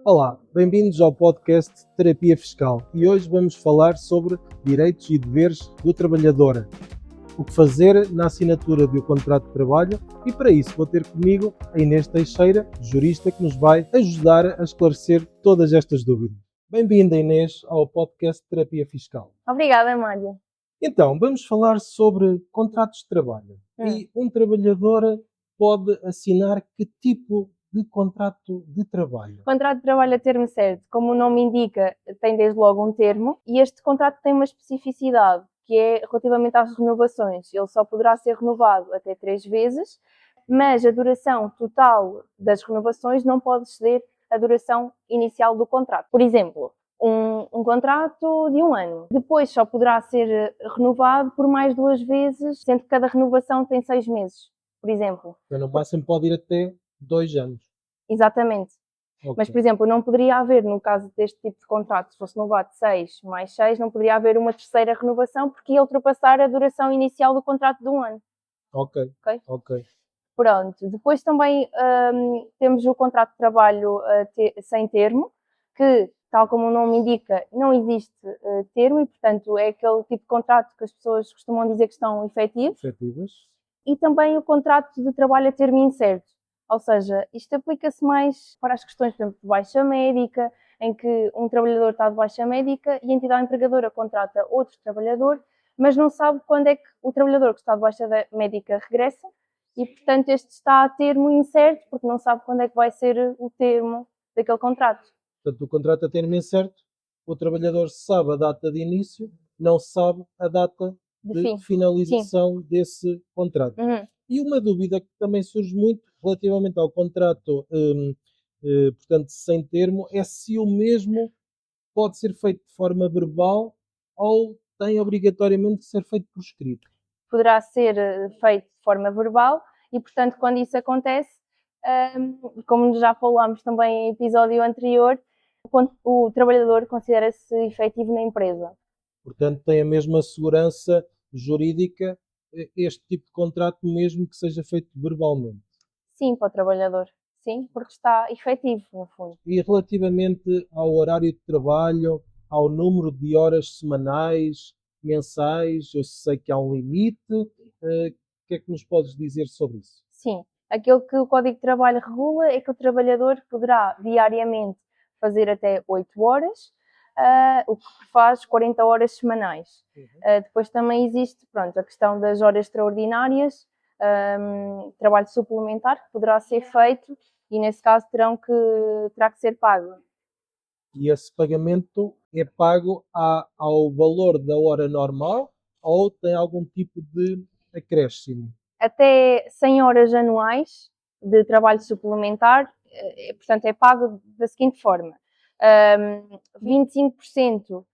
Olá, bem-vindos ao podcast Terapia Fiscal e hoje vamos falar sobre direitos e deveres do trabalhador. O que fazer na assinatura de um contrato de trabalho e para isso vou ter comigo a Inês Teixeira, jurista, que nos vai ajudar a esclarecer todas estas dúvidas. Bem-vinda, Inês, ao podcast Terapia Fiscal. Obrigada, Mário. Então, vamos falar sobre contratos de trabalho. E um trabalhador pode assinar que tipo de contrato de trabalho? O contrato de trabalho a termo certo, como o nome indica, tem desde logo um termo e este contrato tem uma especificidade, que é relativamente às renovações. Ele só poderá ser renovado até 3 vezes, mas a duração total das renovações não pode exceder a duração inicial do contrato. Por exemplo, um contrato de 1 ano. Depois só poderá ser renovado por mais 2 vezes, sendo que cada renovação tem 6 meses, por exemplo. Então, no máximo pode ir até 2 anos. Exatamente. Okay. Mas, por exemplo, não poderia haver, no caso deste tipo de contrato, se fosse renovado 6 mais 6, não poderia haver uma terceira renovação porque ia ultrapassar a duração inicial do contrato de 1 ano. Ok. Pronto. Depois também temos o contrato de trabalho sem termo, que, tal como o nome indica, não existe termo e, portanto, é aquele tipo de contrato que as pessoas costumam dizer que estão efetivos. E também o contrato de trabalho a termo incerto. Ou seja, isto aplica-se mais para as questões, por exemplo, de baixa médica, em que um trabalhador está de baixa médica e a entidade empregadora contrata outro trabalhador, mas não sabe quando é que o trabalhador que está de baixa médica regressa e, portanto, este está a termo incerto, porque não sabe quando é que vai ser o termo daquele contrato. Portanto, o contrato a termo incerto, o trabalhador sabe a data de início, não sabe a data de finalização desse contrato. E uma dúvida que também surge muito relativamente ao contrato, portanto, sem termo, é se o mesmo pode ser feito de forma verbal ou tem obrigatoriamente que ser feito por escrito. Poderá ser feito de forma verbal e, portanto, quando isso acontece, como já falámos também em episódio anterior, o trabalhador considera-se efetivo na empresa. Portanto, tem a mesma segurança jurídica este tipo de contrato, mesmo que seja feito verbalmente. Sim, para o trabalhador. Sim, porque está efetivo, no fundo. E relativamente ao horário de trabalho, ao número de horas semanais, mensais, eu sei que há um limite. O que é que nos podes dizer sobre isso? Sim, aquilo que o Código de Trabalho regula é que o trabalhador poderá diariamente fazer até 8 horas, o que faz 40 horas semanais. Depois também existe, pronto, a questão das horas extraordinárias, trabalho suplementar que poderá ser feito e nesse caso terá que ser pago. E esse pagamento é pago ao valor da hora normal ou tem algum tipo de acréscimo? Até 100 horas anuais de trabalho suplementar, portanto, é pago da seguinte forma: 25%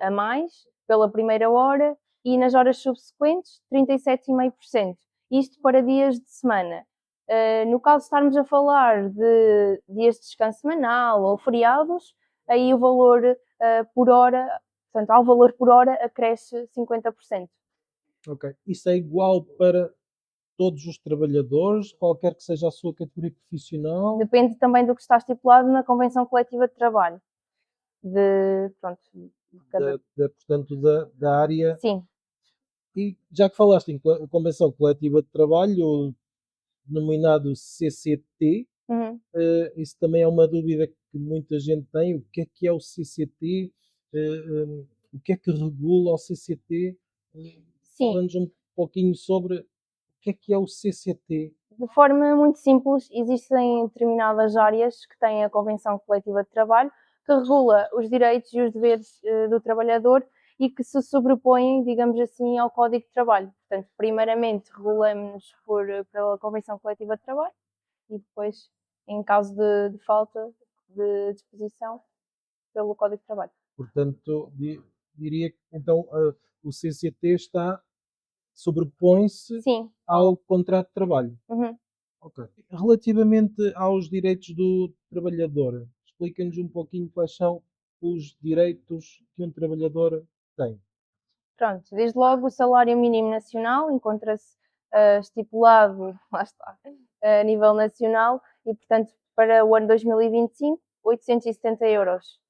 a mais pela primeira hora e nas horas subsequentes 37,5%. Isto para dias de semana. No caso de estarmos a falar de dias de descanso semanal ou feriados, aí o valor por hora, portanto, ao valor por hora acresce 50%. Ok. Isso é igual para todos os trabalhadores, qualquer que seja a sua categoria profissional? Depende também do que está estipulado na Convenção Coletiva de Trabalho. Portanto, da área. Sim. E já que falaste em Convenção Coletiva de Trabalho, denominado CCT, isso também é uma dúvida que muita gente tem. O que é o CCT? O que é que regula o CCT? Fala-nos um pouquinho sobre o que é o CCT. De forma muito simples, existem determinadas áreas que têm a Convenção Coletiva de Trabalho que regula os direitos e os deveres do trabalhador e que se sobrepõem, digamos assim, ao Código de Trabalho. Portanto, primeiramente regulamos pela Convenção Coletiva de Trabalho e depois, em caso de falta de disposição, pelo Código de Trabalho. Portanto, diria que então o CCT sobrepõe-se ao contrato de trabalho. Okay. Relativamente aos direitos do trabalhador, explica-nos um pouquinho quais são os direitos que um trabalhador tem. Pronto, desde logo o salário mínimo nacional encontra-se estipulado, lá está, a nível nacional e, portanto, para o ano 2025 870 euros.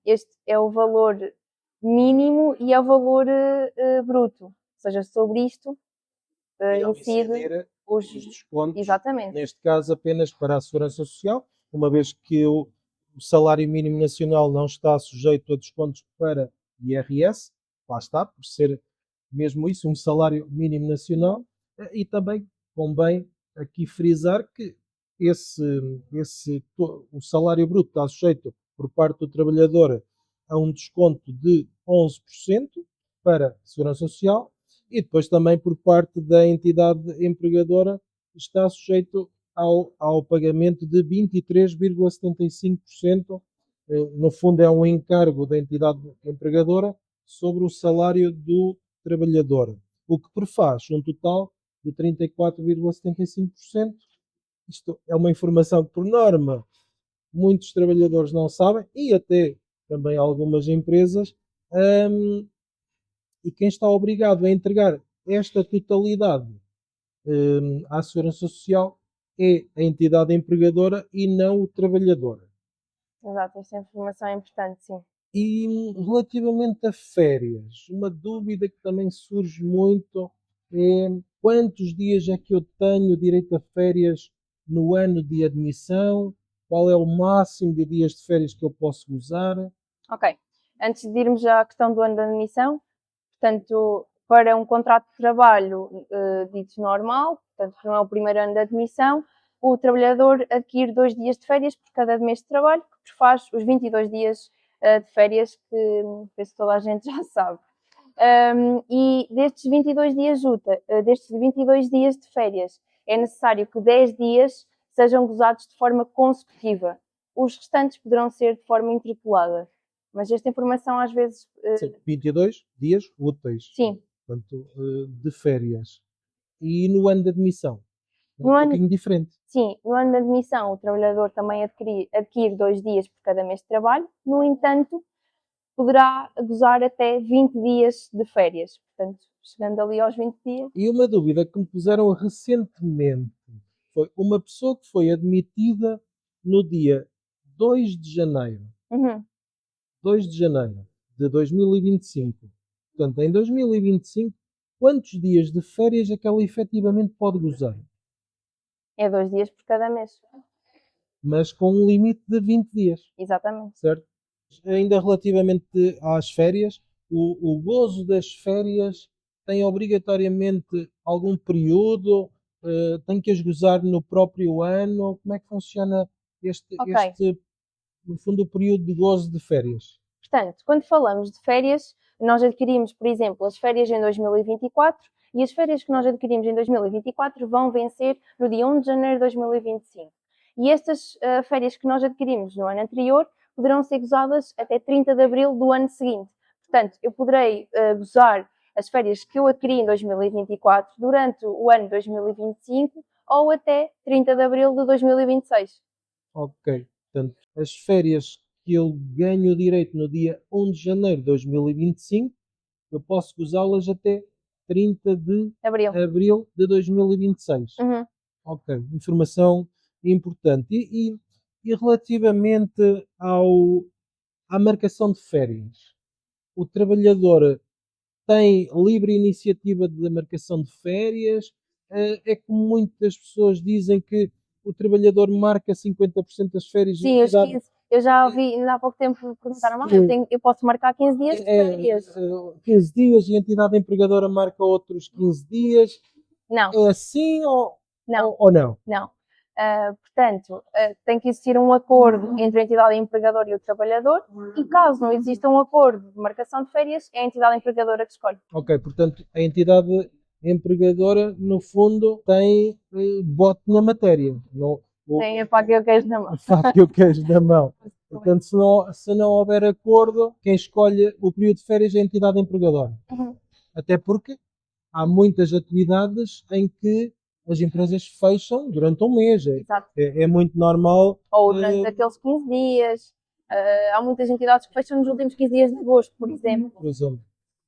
Este é o valor mínimo e é o valor bruto. Ou seja, sobre isto incide os descontos. Exatamente. Neste caso, apenas para a Segurança Social, uma vez que o salário mínimo nacional não está sujeito a descontos para IRS, lá está, por ser mesmo isso, um salário mínimo nacional, e também convém aqui frisar que o salário bruto está sujeito por parte do trabalhador a um desconto de 11% para a Segurança Social e depois também por parte da entidade empregadora está sujeito ao pagamento de 23,75%. No fundo é um encargo da entidade empregadora sobre o salário do trabalhador, o que prefaz um total de 34,75%. Isto é uma informação que, por norma, muitos trabalhadores não sabem e até também algumas empresas. E quem está obrigado a entregar esta totalidade à Segurança Social é a entidade empregadora e não o trabalhador. Exato, esta informação é importante, sim. E relativamente a férias, uma dúvida que também surge muito é quantos dias é que eu tenho direito a férias no ano de admissão? Qual é o máximo de dias de férias que eu posso usar? Ok. Antes de irmos à questão do ano de admissão, portanto, para um contrato de trabalho dito normal, portanto, que não é o primeiro ano de admissão, o trabalhador adquire 2 dias de férias por cada mês de trabalho, que faz os 22 dias de férias que penso que toda a gente já sabe. E destes 22 dias de férias, é necessário que 10 dias sejam gozados de forma consecutiva. Os restantes poderão ser de forma interpolada. Mas esta informação às vezes... Sim, 22 dias úteis. Sim. Portanto, de férias. E no ano de admissão? É um pouquinho diferente. Sim, no ano de admissão o trabalhador também adquire 2 dias por cada mês de trabalho. No entanto, poderá gozar até 20 dias de férias. Portanto, chegando ali aos 20 dias. E uma dúvida que me puseram recentemente foi uma pessoa que foi admitida no dia 2 de janeiro. 2 de janeiro de 2025. Portanto, em 2025, quantos dias de férias é que ela efetivamente pode gozar? É 2 dias por cada mês. Mas com um limite de 20 dias. Exatamente. Certo? Ainda relativamente às férias, o gozo das férias tem obrigatoriamente algum período? Tem que as gozar no próprio ano? Como é que funciona no fundo, o período de gozo de férias? Portanto, quando falamos de férias, nós adquirimos, por exemplo, as férias em 2024 e as férias que nós adquirimos em 2024 vão vencer no dia 1 de janeiro de 2025. E estas férias que nós adquirimos no ano anterior poderão ser gozadas até 30 de abril do ano seguinte. Portanto, eu poderei gozar as férias que eu adquiri em 2024 durante o ano de 2025 ou até 30 de abril de 2026. Ok. Portanto, as férias que eu ganho direito no dia 1 de janeiro de 2025, eu posso gozá-las até 30 de abril de 2026. Ok. Informação importante. E relativamente à marcação de férias, o trabalhador tem livre iniciativa de marcação de férias? É como muitas pessoas dizem que o trabalhador marca 50% das férias. Sim, eu já ouvi, ainda há pouco tempo perguntaram, eu posso marcar 15 dias de férias. 15 dias e a entidade empregadora marca outros 15 dias. Não. É assim ou não? Não. Portanto, tem que existir um acordo entre a entidade empregadora e o trabalhador e caso não exista um acordo de marcação de férias, é a entidade empregadora que escolhe. Ok, portanto, a entidade empregadora, no fundo, tem bote na matéria. Tem a faca e o queijo na mão. A faca e o queijo na mão. Portanto, se não houver acordo, quem escolhe o período de férias é a entidade empregadora. Até porque há muitas atividades em que as empresas fecham durante um mês. É muito normal. Ou durante aqueles 15 dias. Há muitas entidades que fecham nos últimos 15 dias de agosto, por exemplo.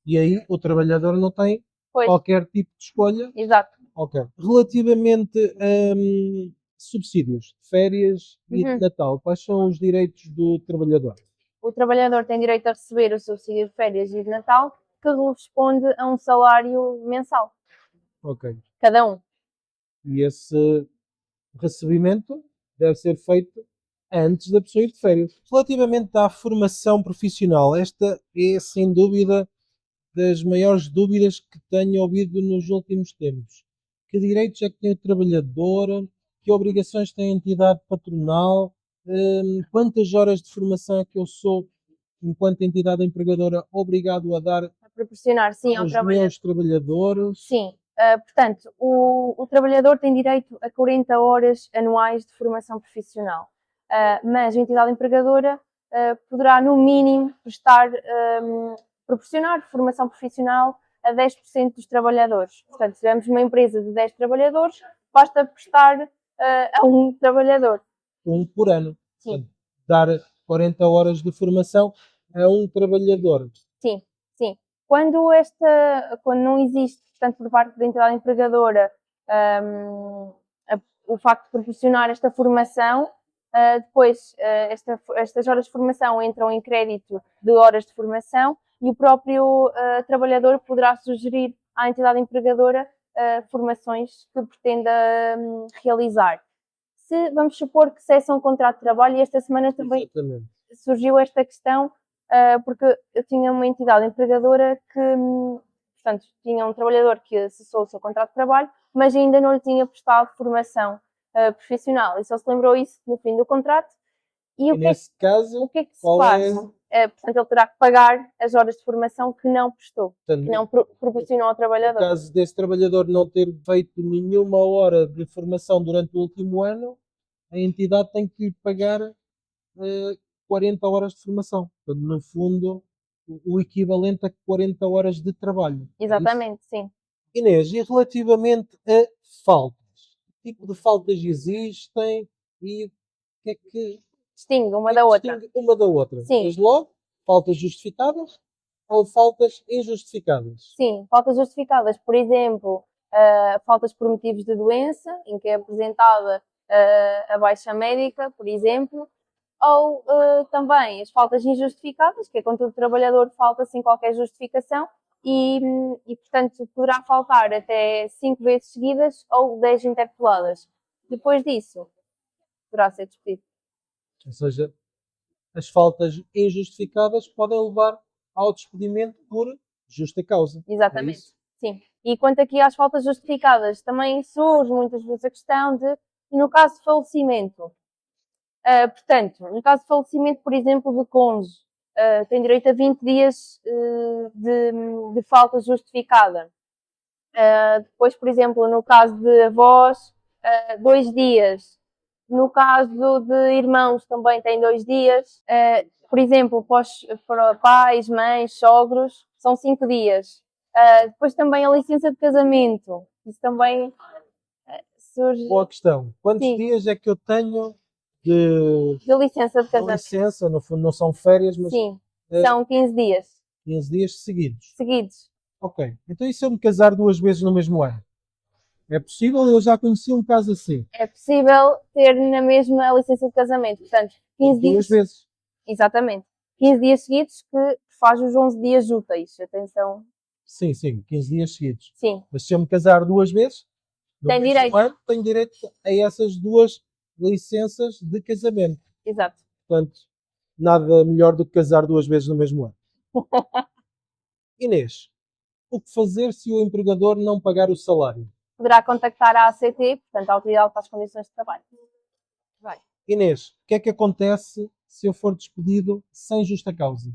E aí o trabalhador não tem qualquer tipo de escolha. Exato. Ok. Relativamente subsídios de férias e de Natal. Quais são os direitos do trabalhador? O trabalhador tem direito a receber o subsídio de férias e de Natal, que corresponde a um salário mensal. Ok. Cada um. E esse recebimento deve ser feito antes da pessoa ir de férias. Relativamente à formação profissional, esta é sem dúvida das maiores dúvidas que tenho ouvido nos últimos tempos. Que direitos é que tem o trabalhador? Que obrigações tem a entidade patronal? Quantas horas de formação é que eu sou, enquanto entidade empregadora, obrigado a dar a proporcionar, sim, aos meus trabalhadores? Sim. Portanto, o trabalhador tem direito a 40 horas anuais de formação profissional, mas a entidade empregadora poderá, no mínimo, proporcionar formação profissional a 10% dos trabalhadores. Portanto, se tivermos uma empresa de 10 trabalhadores, basta prestar a um trabalhador. Um por ano. Sim. Portanto, dar 40 horas de formação a um trabalhador. Sim, sim. Quando não existe, portanto, por parte da entidade empregadora, o facto de proporcionar esta formação, depois estas horas de formação entram em crédito de horas de formação e o próprio trabalhador poderá sugerir à entidade empregadora formações que pretenda realizar. Vamos supor que cessa um contrato de trabalho, e esta semana também surgiu esta questão, porque eu tinha uma entidade empregadora que, portanto, tinha um trabalhador que cessou o seu contrato de trabalho, mas ainda não lhe tinha prestado formação profissional, e só se lembrou isso no fim do contrato. E nesse caso, o que é que se faz? Portanto, ele terá que pagar as horas de formação que não prestou, portanto, que não proporcionou ao trabalhador. No caso desse trabalhador não ter feito nenhuma hora de formação durante o último ano, a entidade tem que lhe pagar 40 horas de formação. Portanto, no fundo, o equivalente a 40 horas de trabalho. Exatamente, sim. Inês, e relativamente a faltas? Que tipo de faltas existem e o que é que distingue uma da outra? Uma da outra. Sim. Desde logo, faltas justificadas ou faltas injustificadas? Sim, faltas justificadas. Por exemplo, faltas por motivos de doença, em que é apresentada a baixa médica, por exemplo, ou também as faltas injustificadas, que é quando o trabalhador falta sem qualquer justificação e, portanto, poderá faltar até 5 vezes seguidas ou 10 interpeladas. Depois disso, poderá ser despedido. Ou seja, as faltas injustificadas podem levar ao despedimento por justa causa. Exatamente, sim. E quanto aqui às faltas justificadas, também surge muitas vezes a questão de, no caso de falecimento, portanto, no caso de falecimento, por exemplo, de cônjuge, tem direito a 20 dias de falta justificada. Depois, por exemplo, no caso de avós, 2 dias. No caso de irmãos, também tem 2 dias. Por exemplo, para pais, mães, sogros, são 5 dias. Depois também a licença de casamento. Isso também surge... Boa questão. Quantos dias é que eu tenho de licença de casamento? Licença, no fundo não são férias, mas... Sim, são 15 dias. 15 dias seguidos. Seguidos. Ok. Então e se eu me casar 2 vezes no mesmo ano? É possível? Eu já conheci um caso assim. É possível ter na mesma licença de casamento. Portanto, 15 dias... 2 vezes. Exatamente. 15 dias seguidos, que faz os 11 dias úteis. Atenção. Sim, 15 dias seguidos. Sim. Mas se eu me casar 2 vezes, tem direito. Ano, tenho direito a essas 2 licenças de casamento. Exato. Portanto, nada melhor do que casar 2 vezes no mesmo ano. Inês, o que fazer se o empregador não pagar o salário? Poderá contactar a ACT, portanto, a Autoridade para as Condições de Trabalho. Vai. Inês, o que é que acontece se eu for despedido sem justa causa?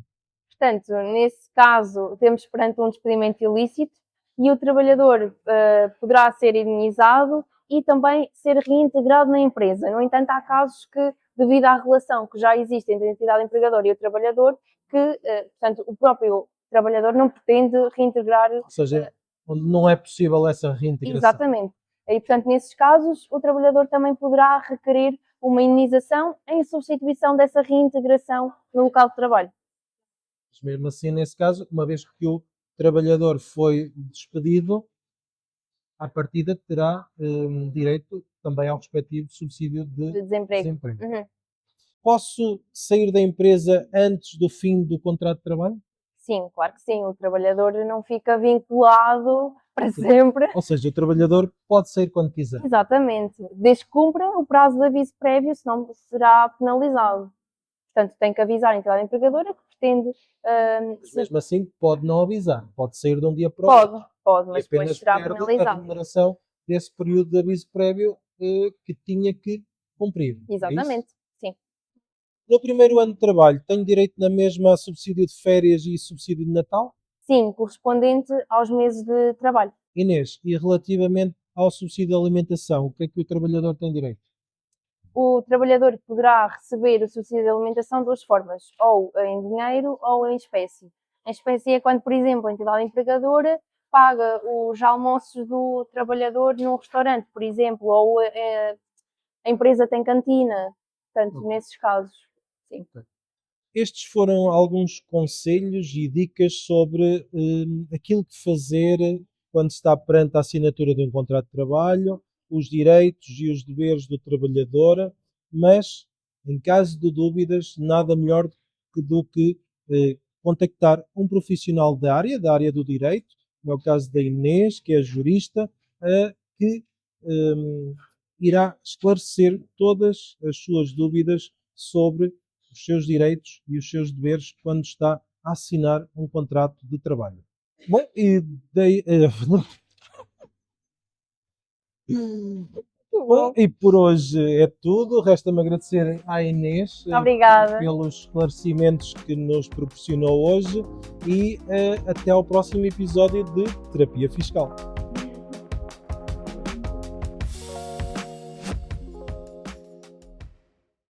Portanto, nesse caso, temos perante um despedimento ilícito e o trabalhador poderá ser indenizado e também ser reintegrado na empresa. No entanto, há casos que, devido à relação que já existe entre a entidade empregadora e o trabalhador, que, portanto, o próprio trabalhador não pretende reintegrar... Ou seja, onde não é possível essa reintegração. Exatamente. E, portanto, nesses casos, o trabalhador também poderá requerer uma indenização em substituição dessa reintegração no local de trabalho. Mas mesmo assim, nesse caso, uma vez que o trabalhador foi despedido, à partida terá direito também ao respectivo subsídio de desemprego. Posso sair da empresa antes do fim do contrato de trabalho? Sim, claro que sim. O trabalhador não fica vinculado para sempre. Ou seja, o trabalhador pode sair quando quiser. Exatamente. Desde que cumpra o prazo de aviso prévio, senão será penalizado. Portanto, tem que avisar a entidade empregadora que pretende... Mas mesmo assim, pode não avisar. Pode sair de um dia para o outro. Pode, mas depois será penalizado. A remuneração desse período de aviso prévio que tinha que cumprir. Exatamente, sim. No primeiro ano de trabalho, tenho direito na mesma a subsídio de férias e subsídio de Natal? Sim, correspondente aos meses de trabalho. Inês, e relativamente ao subsídio de alimentação, o que é que o trabalhador tem direito? O trabalhador poderá receber o subsídio de alimentação de duas formas, ou em dinheiro ou em espécie. Em espécie é quando, por exemplo, a entidade empregadora paga os almoços do trabalhador num restaurante, por exemplo, ou a empresa tem cantina. Portanto, nesses casos, sim. Estes foram alguns conselhos e dicas sobre aquilo que fazer quando se está perante a assinatura de um contrato de trabalho, os direitos e os deveres do trabalhador, mas, em caso de dúvidas, nada melhor do que contactar um profissional da área do direito, no caso da Inês, que é jurista, que irá esclarecer todas as suas dúvidas sobre os seus direitos e os seus deveres quando está a assinar um contrato de trabalho. Bom, Bom, e por hoje é tudo. Resta-me agradecer à Inês pelos esclarecimentos que nos proporcionou hoje e até ao próximo episódio de Terapia Fiscal.